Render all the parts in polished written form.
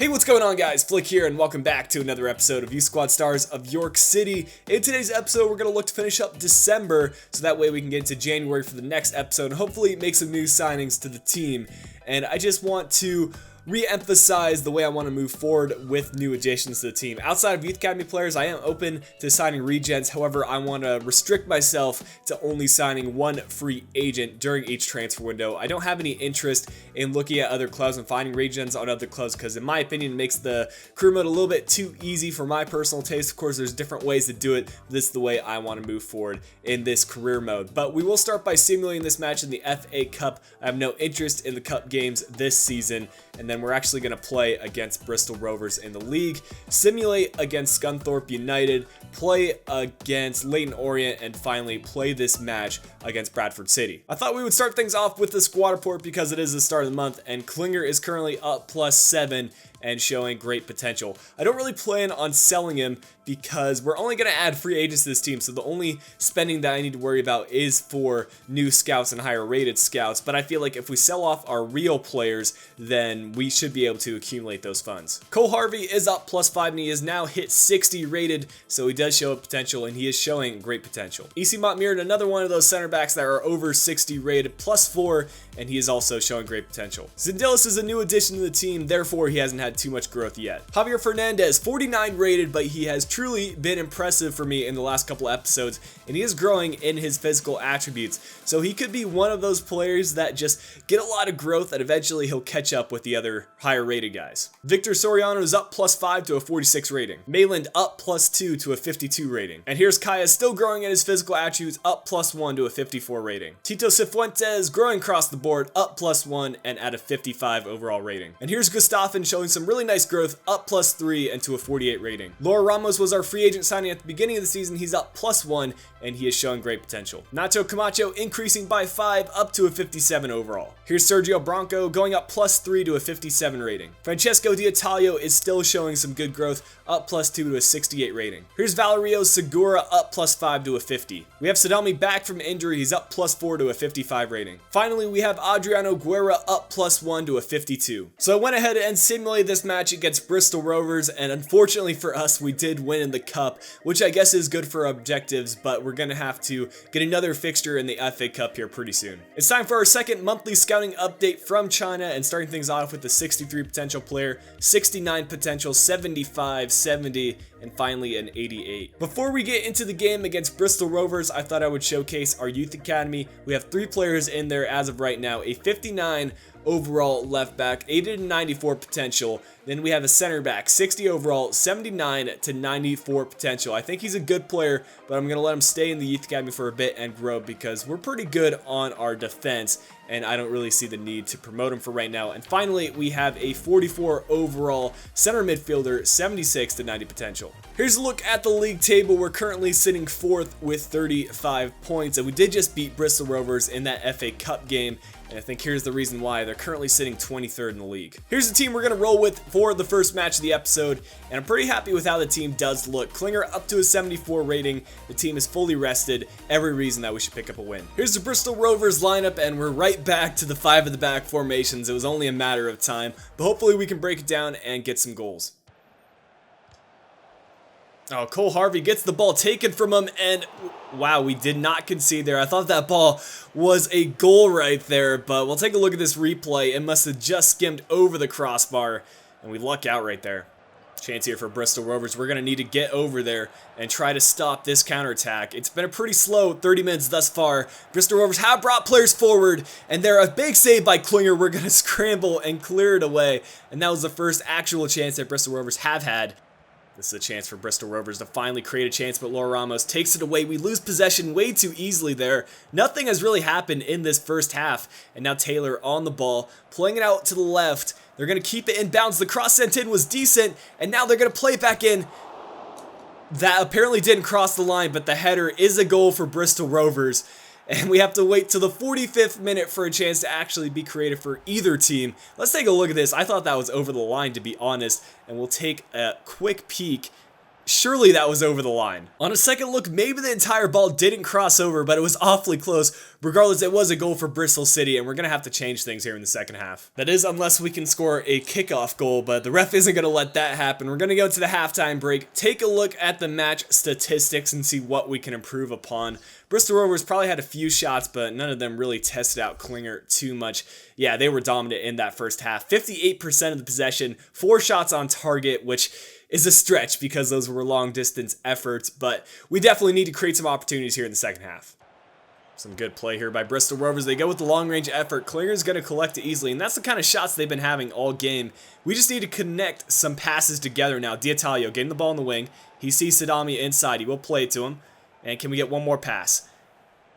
Hey, what's going on, guys? Flick here, and welcome back to another episode of U-Squad Stars of York City. In today's episode, we're going to look to finish up December, so that way we can get into January for the next episode, and hopefully make some new signings to the team. And I just want to re-emphasize the way I want to move forward with new additions to the team. Outside of Youth Academy players, I am open to signing regens. However, I want to restrict myself to only signing one free agent during each transfer window. I don't have any interest in looking at other clubs and finding regens on other clubs because, in my opinion, it makes the career mode a little bit too easy for my personal taste. Of course, there's different ways to do it, but this is the way I want to move forward in this career mode. But we will start by simulating this match in the FA Cup. I have no interest in the Cup games this season, and then we're actually going to play against Bristol Rovers in the league, simulate against Scunthorpe United, play against Leyton Orient, and finally play this match against Bradford City. I thought we would start things off with the squad report because it is the start of the month, and Klinger is currently up +7 and showing great potential. I don't really plan on selling him because we're only going to add free agents to this team, so the only spending that I need to worry about is for new scouts and higher rated scouts, but I feel like if we sell off our real players, then we should be able to accumulate those funds. Cole Harvey is up +5 and he is now hit 60 rated, so he does show a potential and he is showing great potential. EC Montmirad, another one of those center backs that are over 60 rated, +4, and he is also showing great potential. Zindilis is a new addition to the team, therefore he hasn't had too much growth yet. Javier Fernandez, 49 rated, but he has truly been impressive for me in the last couple episodes, and he is growing in his physical attributes, so he could be one of those players that just get a lot of growth and eventually he'll catch up with the other higher rated guys. Victor Soriano is up +5 to a 46 rating. Mayland up +2 to a 52 rating. And here's Kaya still growing in his physical attributes, up +1 to a 54 rating. Tito Cifuentes growing across the board, up +1 and at a 55 overall rating. And here's Gustafin showing some really nice growth, up +3 and to a 48 rating. Laura Ramos was our free agent signing at the beginning of the season. He's up +1 and he is showing great potential. Nacho Camacho increasing by 5 up to a 57 overall. Here's Sergio Branco going up +3 to a 57 rating. Francesco D'Italio is still showing some good growth, up +2 to a 68 rating. Here's Valerio Segura up +5 to a 50. We have Sadami back from injury. He's up +4 to a 55 rating. Finally, we have Adriano Guerra up +1 to a 52. So I went ahead and simulated this match against Bristol Rovers, and unfortunately for us, we did win in the Cup, which I guess is good for our objectives, but we're going to have to get another fixture in the FA Cup here pretty soon. It's time for our second monthly scouting update from China, and starting things off with the 63 potential player, 69 potential, 75, 70, and finally an 88. Before we get into the game against Bristol Rovers, I thought I would showcase our Youth Academy. We have 3 players in there as of right now, a 59 overall left back, 80 to 94 potential. Then we have a center back, 60 overall, 79 to 94 potential. I think he's a good player, but I'm going to let him stay in the Youth Academy for a bit and grow because we're pretty good on our defense, and I don't really see the need to promote him for right now. And finally, we have a 44 overall center midfielder, 76 to 90 potential. Here's a look at the league table. We're currently sitting 4th with 35 points, and we did just beat Bristol Rovers in that FA Cup game, and I think here's the reason why. They're currently sitting 23rd in the league. Here's the team we're going to roll with for the first match of the episode, and I'm pretty happy with how the team does look. Klinger up to a 74 rating. The team is fully rested. Every reason that we should pick up a win. Here's the Bristol Rovers lineup, and we're right back to the 5 at the back formations. It was only a matter of time, but hopefully we can break it down and get some goals. Oh, Cole Harvey gets the ball taken from him, and wow, we did not concede there. I thought that ball was a goal right there, but we'll take a look at this replay. It must have just skimmed over the crossbar, and we luck out right there. Chance here for Bristol Rovers. We're going to need to get over there and try to stop this counterattack. It's been a pretty slow 30 minutes thus far. Bristol Rovers have brought players forward, and they're a big save by Klinger. We're going to scramble and clear it away, and that was the first actual chance that Bristol Rovers have had. This is a chance for Bristol Rovers to finally create a chance, but Laura Ramos takes it away. We lose possession way too easily there. Nothing has really happened in this first half, and now Taylor on the ball, playing it out to the left. They're going to keep it in bounds. The cross sent in was decent, and now they're going to play it back in. That apparently didn't cross the line, but the header is a goal for Bristol Rovers. And we have to wait till the 45th minute for a chance to actually be creative for either team. Let's take a look at this. I thought that was over the line, to be honest. And we'll take a quick peek Surely that was over the line. On a second look, maybe the entire ball didn't cross over, but it was awfully close. Regardless, it was a goal for Bristol City, and we're going to have to change things here in the second half. That is, unless we can score a kickoff goal, but the ref isn't going to let that happen. We're going to go to the halftime break, take a look at the match statistics, and see what we can improve upon. Bristol Rovers probably had a few shots, but none of them really tested out Klinger too much. Yeah, they were dominant in that first half. 58% of the possession, 4 shots on target, which is a stretch because those were long distance efforts, but we definitely need to create some opportunities here in the second half. Some good play here by Bristol Rovers. They go with the long range effort. Klinger's going to collect it easily, and that's the kind of shots they've been having all game. We just need to connect some passes together now. D'Italio getting the ball in the wing. He sees Sadami inside. He will play it to him. And can we get one more pass?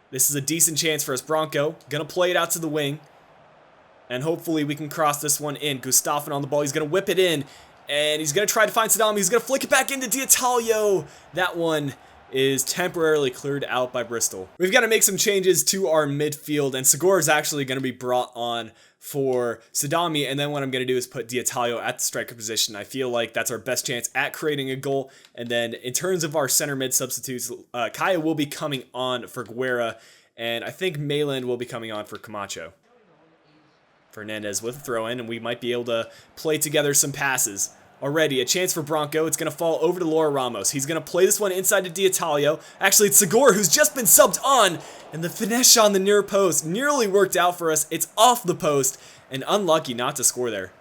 This is a decent chance for us. Bronco going to play it out to the wing. And hopefully we can cross this one in. Gustafsson on the ball. He's going to whip it in. And he's going to try to find Sadami. He's going to flick it back into D'Italio. That one is temporarily cleared out by Bristol. We've got to make some changes to our midfield, and Segura is actually going to be brought on for Sadami, and then what I'm going to do is put D'Italio at the striker position. I feel like that's our best chance at creating a goal. And then in terms of our center mid substitutes, Kaya will be coming on for Guerra, and I think Mayland will be coming on for Camacho. Fernandez with a throw in, and we might be able to play together some passes. Already, a chance for Bronco. It's going to fall over to Laura Ramos. He's going to play this one inside to D'Italio. Actually, it's Segura who's just been subbed on. And the finesse shot on the near post nearly worked out for us. It's off the post and unlucky not to score there.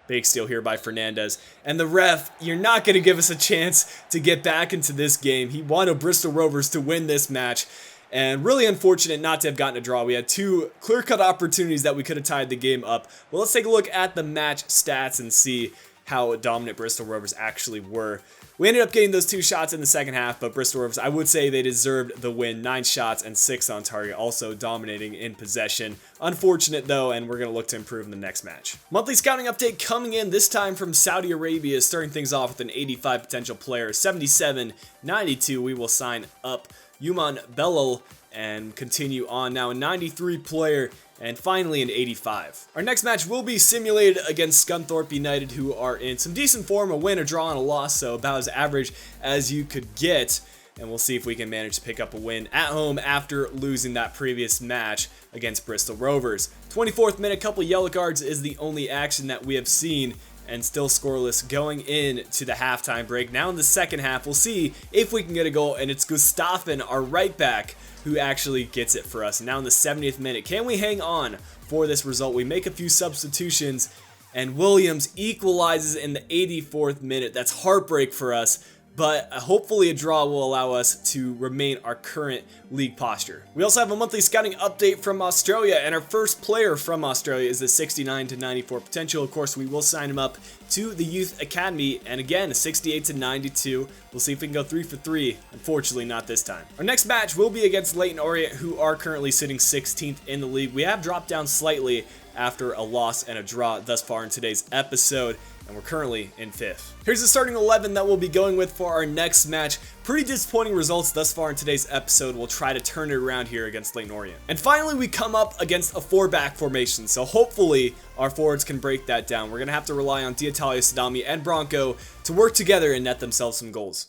Big steal here by Fernandez. And the ref, you're not going to give us a chance to get back into this game. He wanted Bristol Rovers to win this match. And really unfortunate not to have gotten a draw. We had 2 clear-cut opportunities that we could have tied the game up. Well, let's take a look at the match stats and see how dominant Bristol Rovers actually were. We ended up getting those 2 shots in the second half, but Bristol Rovers, I would say they deserved the win. 9 shots and 6 on target, also dominating in possession. Unfortunate though, and we're going to look to improve in the next match. Monthly scouting update coming in, this time from Saudi Arabia, starting things off with an 85 potential player. 77-92, we will sign up Yuman Belal and continue on now. A 93 player, and finally an 85. Our next match will be simulated against Scunthorpe United, who are in some decent form, a win, a draw, and a loss, so about as average as you could get. And we'll see if we can manage to pick up a win at home after losing that previous match against Bristol Rovers. 24th minute, couple yellow cards is the only action that we have seen, and still scoreless going into the halftime break. Now in the second half, we'll see if we can get a goal, and it's Gustafsson, our right back, who actually gets it for us. And now in the 70th minute, can we hang on for this result? We make a few substitutions, and Williams equalizes in the 84th minute. That's heartbreak for us, but hopefully a draw will allow us to remain our current league posture. We also have a monthly scouting update from Australia, and our first player from Australia is the 69-94 potential. Of course, we will sign him up to the Youth Academy, and again, 68-92. We'll see if we can go 3 for 3. Unfortunately, not this time. Our next match will be against Leyton Orient, who are currently sitting 16th in the league. We have dropped down slightly after a loss and a draw thus far in today's episode, and we're currently in 5th. Here's the starting 11 that we'll be going with for our next match. Pretty disappointing results thus far in today's episode. We'll try to turn it around here against Leyton Orient. And finally, we come up against a 4-back formation, so hopefully our forwards can break that down. We're going to have to rely on D'Italio, Sadami, and Bronco to work together and net themselves some goals.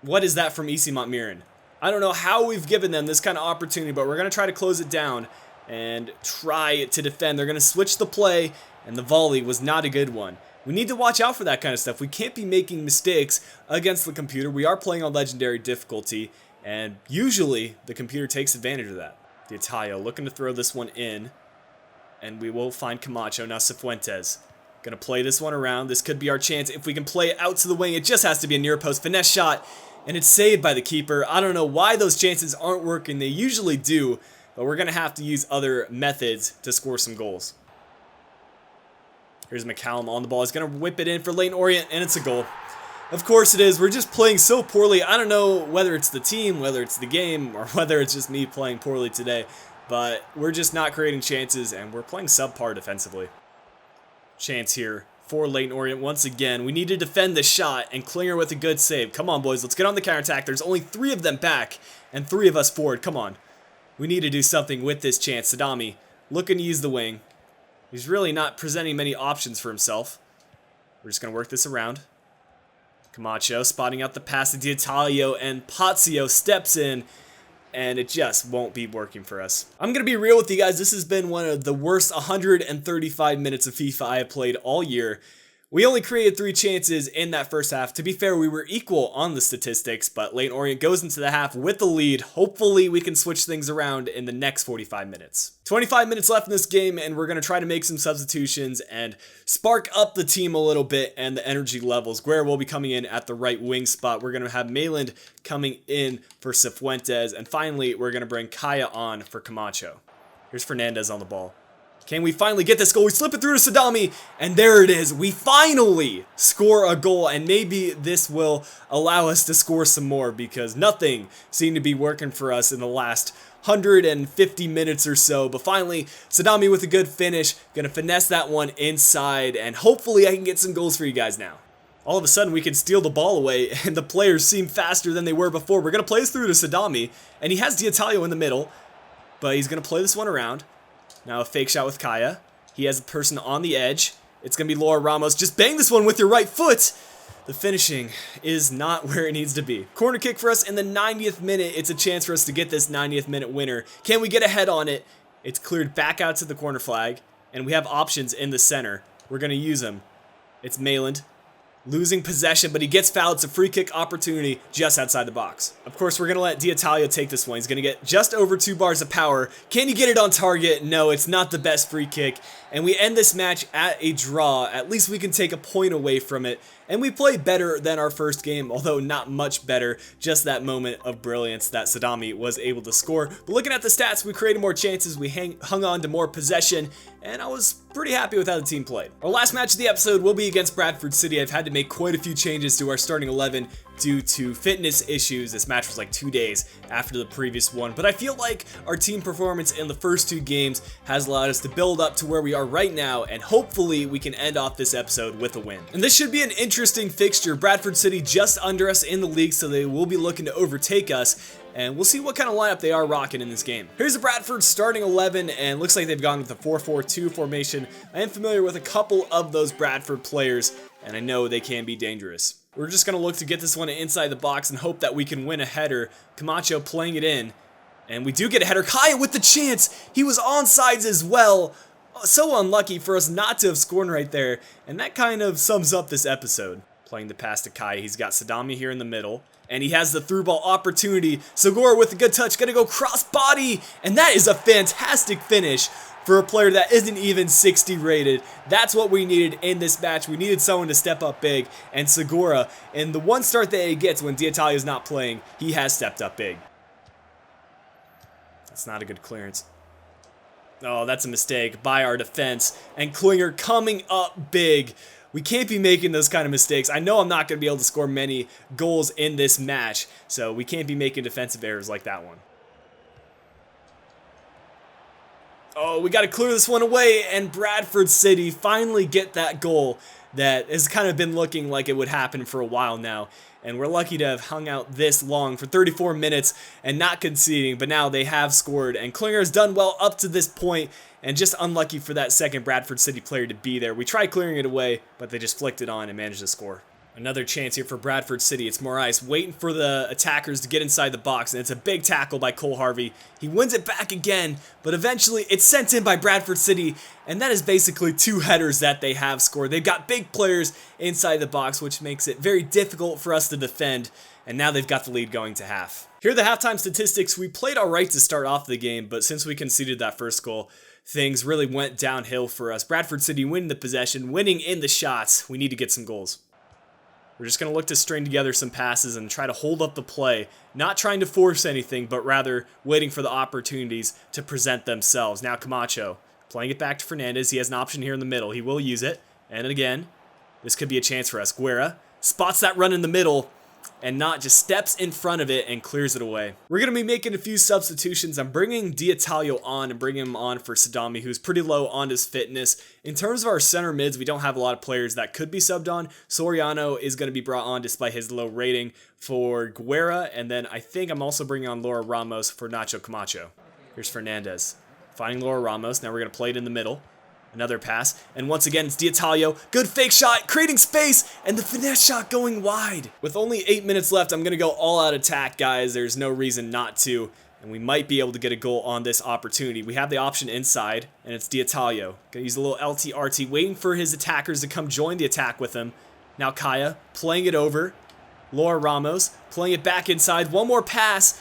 What is that from EC Montmirren? I don't know how we've given them this kind of opportunity, but we're going to try to close it down and try to defend. They're going to switch the play, and the volley was not a good one. We need to watch out for that kind of stuff. We can't be making mistakes against the computer. We are playing on legendary difficulty, and usually the computer takes advantage of that. D'Italio looking to throw this one in, and we will find Camacho. Now Cifuentes going to play this one around. This could be our chance if we can play it out to the wing. It just has to be a near post finesse shot, and it's saved by the keeper. I don't know why those chances aren't working. They usually do, but we're going to have to use other methods to score some goals. Here's McCallum on the ball. He's going to whip it in for Leyton Orient, and it's a goal. Of course it is. We're just playing so poorly. I don't know whether it's the team, whether it's the game, or whether it's just me playing poorly today, but we're just not creating chances, and we're playing subpar defensively. Chance here for Leyton Orient once again. We need to defend the shot, and Klinger with a good save. Come on, boys. Let's get on the counterattack. There's only 3 of them back, and 3 of us forward. Come on. We need to do something with this chance. Sadami looking to use the wing. He's really not presenting many options for himself. We're just going to work this around. Camacho spotting out the pass to D'Italio, and Pazio steps in, and it just won't be working for us. I'm going to be real with you guys. This has been one of the worst 135 minutes of FIFA I have played all year. We only created 3 chances in that first half. To be fair, we were equal on the statistics, but Leyton Orient goes into the half with the lead. Hopefully, we can switch things around in the next 45 minutes. 25 minutes left in this game, and we're going to try to make some substitutions and spark up the team a little bit and the energy levels. Guerra will be coming in at the right wing spot. We're going to have Mayland coming in for Cifuentes, and finally, we're going to bring Kaya on for Camacho. Here's Fernandez on the ball. Can we finally get this goal? We slip it through to Sadami, and there it is. We finally score a goal, and maybe this will allow us to score some more because nothing seemed to be working for us in the last 150 minutes or so. But finally, Sadami with a good finish. Gonna finesse that one inside, and hopefully I can get some goals for you guys now. All of a sudden, we can steal the ball away, and the players seem faster than they were before. We're gonna play this through to Sadami, and he has D'Italio in the middle, but he's gonna play this one around. Now a fake shot with Kaya. He has a person on the edge. It's going to be Laura Ramos. Just bang this one with your right foot. The finishing is not where it needs to be. Corner kick for us in the 90th minute. It's a chance for us to get this 90th minute winner. Can we get a head on it? It's cleared back out to the corner flag. And we have options in the center. We're going to use them. It's Mayland. Losing possession, but he gets fouled. It's a free kick opportunity just outside the box. Of course, we're going to let D'Italio take this one. He's going to get just over 2 bars of power. Can he get it on target? No, it's not the best free kick. And we end this match at a draw. At least we can take a point away from it. And we played better than our first game, although not much better. Just that moment of brilliance that Sadami was able to score. But looking at the stats, we created more chances. We hung on to more possession. And I was pretty happy with how the team played. Our last match of the episode will be against Bradford City. I've had to make quite a few changes to our starting 11 due to fitness issues. This match was like 2 days after the previous one, but I feel like our team performance in the first 2 games has allowed us to build up to where we are right now, and hopefully we can end off this episode with a win. And this should be an interesting fixture. Bradford City just under us in the league, so they will be looking to overtake us. And we'll see what kind of lineup they are rocking in this game. Here's the Bradford starting 11, and looks like they've gone with the 4-4-2 formation. I am familiar with a couple of those Bradford players, and I know they can be dangerous. We're just going to look to get this one inside the box and hope that we can win a header. Camacho playing it in, and we do get a header. Kaya with the chance. He was onside as well. So unlucky for us not to have scored right there, and that kind of sums up this episode. Playing the pass to Kaya. He's got Sadami here in the middle. And he has the through ball opportunity. Segura with a good touch, gonna go cross body, and that is a fantastic finish for a player that isn't even 60 rated. That's what we needed in this match. We needed someone to step up big, and Segura, in the one start that he gets when D'Italio is not playing, he has stepped up big. That's not a good clearance. Oh, that's a mistake by our defense, and Klinger coming up big. We can't be making those kind of mistakes. I know I'm not going to be able to score many goals in this match, so we can't be making defensive errors like that one. Oh, we got to clear this one away, and Bradford City finally get that goal that has kind of been looking like it would happen for a while now. And we're lucky to have hung out this long for 34 minutes and not conceding, but now they have scored. And Klinger has done well up to this point, and just unlucky for that second Bradford City player to be there. We tried clearing it away, but they just flicked it on and managed to score. Another chance here for Bradford City. It's Morais waiting for the attackers to get inside the box, and it's a big tackle by Cole Harvey. He wins it back again, but eventually it's sent in by Bradford City, and that is basically 2 headers that they have scored. They've got big players inside the box, which makes it very difficult for us to defend, and now they've got the lead going to half. Here are the halftime statistics. We played alright to start off the game, but since we conceded that first goal, things really went downhill for us. Bradford City winning the possession, winning in the shots. We need to get some goals. We're just going to look to string together some passes and try to hold up the play, not trying to force anything, but rather waiting for the opportunities to present themselves. Now Camacho playing it back to Fernandez. He has an option here in the middle. He will use it. And again, this could be a chance for us. Guerra spots that run in the middle and not just steps in front of it and clears it away. We're going to be making a few substitutions. I'm bringing D'Italio on and bringing him on for Sadami, who's pretty low on his fitness. In terms of our center mids, we don't have a lot of players that could be subbed on. Soriano is going to be brought on despite his low rating for Guerra, and then I think I'm also bringing on Laura Ramos for Nacho Camacho. Here's Fernandez finding Laura Ramos. Now we're going to play it in the middle. Another pass, and once again it's D'Italio. Good fake shot, creating space, and the finesse shot going wide. With only 8 minutes left, I'm going to go all out attack, guys. There's no reason not to, and we might be able to get a goal on this opportunity. We have the option inside, and it's D'Italio. Gonna use a little LT-RT, waiting for his attackers to come join the attack with him. Now Kaya, playing it over. Laura Ramos, playing it back inside. One more pass.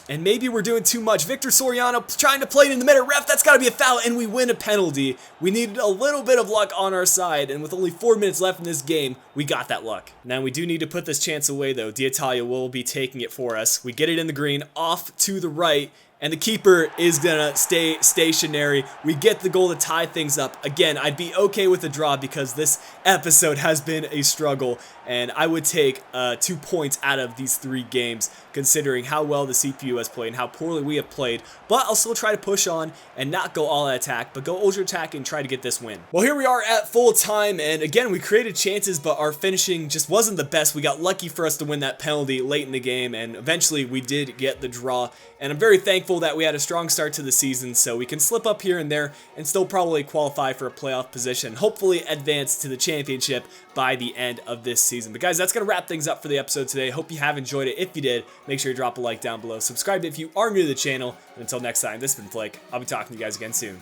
And maybe we're doing too much. Victor Soriano trying to play it in the middle. Ref, that's got to be a foul, and we win a penalty. We needed a little bit of luck on our side, and with only 4 minutes left in this game, we got that luck. Now, we do need to put this chance away, though. D'Italio will be taking it for us. We get it in the green, off to the right, and the keeper is going to stay stationary. We get the goal to tie things up. Again, I'd be okay with a draw because this episode has been a struggle, and I would take 2 points out of these 3 games, considering how well the CPU has played and how poorly we have played. But I'll still try to push on and not go all out attack, but go ultra attack and try to get this win. Well, here we are at full time, and again, we created chances, but our finishing just wasn't the best. We got lucky for us to win that penalty late in the game, and eventually we did get the draw. And I'm very thankful that we had a strong start to the season, so we can slip up here and there and still probably qualify for a playoff position, hopefully advance to the championship by the end of this season. But guys, that's going to wrap things up for the episode today. Hope you have enjoyed it. If you did, make sure you drop a like down below. Subscribe if you are new to the channel. And until next time, this has been Flake. I'll be talking to you guys again soon.